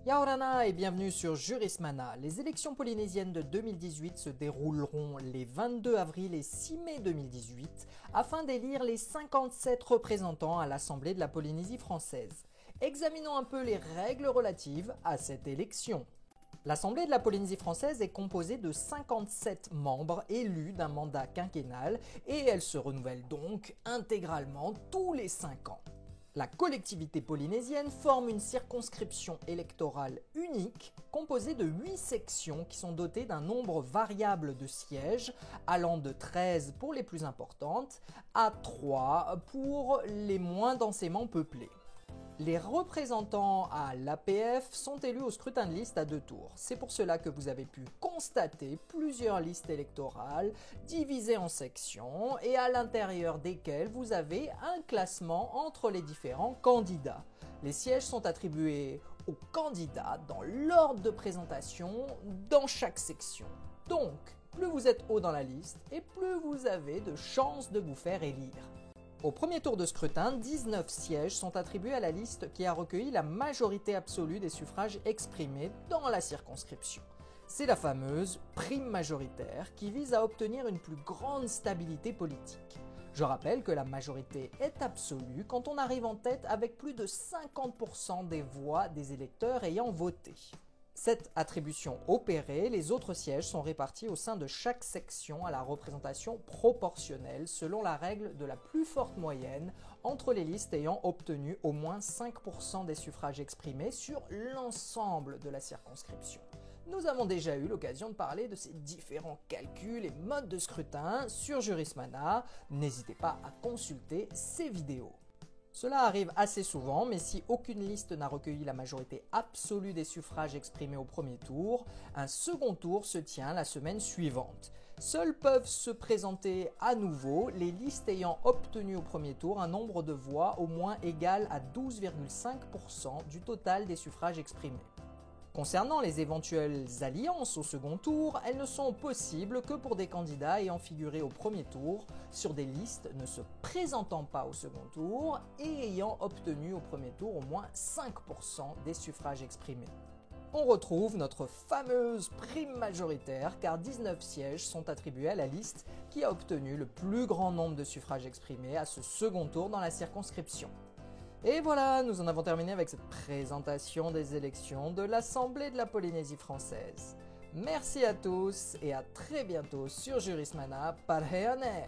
Yaorana et bienvenue sur Jurismana. Les élections polynésiennes de 2018 se dérouleront les 22 avril et 6 mai 2018 afin d'élire les 57 représentants à l'Assemblée de la Polynésie française. Examinons un peu les règles relatives à cette élection. L'Assemblée de la Polynésie française est composée de 57 membres élus d'un mandat quinquennal et elle se renouvelle donc intégralement tous les 5 ans. La collectivité polynésienne forme une circonscription électorale unique composée de 8 sections qui sont dotées d'un nombre variable de sièges allant de 13 pour les plus importantes à 3 pour les moins densément peuplées. Les représentants à l'APF sont élus au scrutin de liste à 2 tours. C'est pour cela que vous avez pu constater plusieurs listes électorales divisées en sections et à l'intérieur desquelles vous avez un classement entre les différents candidats. Les sièges sont attribués aux candidats dans l'ordre de présentation dans chaque section. Donc, plus vous êtes haut dans la liste et plus vous avez de chances de vous faire élire. Au premier tour de scrutin, 19 sièges sont attribués à la liste qui a recueilli la majorité absolue des suffrages exprimés dans la circonscription. C'est la fameuse prime majoritaire qui vise à obtenir une plus grande stabilité politique. Je rappelle que la majorité est absolue quand on arrive en tête avec plus de 50% des voix des électeurs ayant voté. Cette attribution opérée, les autres sièges sont répartis au sein de chaque section à la représentation proportionnelle selon la règle de la plus forte moyenne entre les listes ayant obtenu au moins 5% des suffrages exprimés sur l'ensemble de la circonscription. Nous avons déjà eu l'occasion de parler de ces différents calculs et modes de scrutin sur Jurismana. N'hésitez pas à consulter ces vidéos. Cela arrive assez souvent, mais si aucune liste n'a recueilli la majorité absolue des suffrages exprimés au premier tour, un second tour se tient la semaine suivante. Seules peuvent se présenter à nouveau les listes ayant obtenu au premier tour un nombre de voix au moins égal à 12,5% du total des suffrages exprimés. Concernant les éventuelles alliances au second tour, elles ne sont possibles que pour des candidats ayant figuré au premier tour sur des listes ne se présentant pas au second tour et ayant obtenu au premier tour au moins 5% des suffrages exprimés. On retrouve notre fameuse prime majoritaire car 19 sièges sont attribués à la liste qui a obtenu le plus grand nombre de suffrages exprimés à ce second tour dans la circonscription. Et voilà, nous en avons terminé avec cette présentation des élections de l'Assemblée de la Polynésie française. Merci à tous et à très bientôt sur Jurismana. Parheane!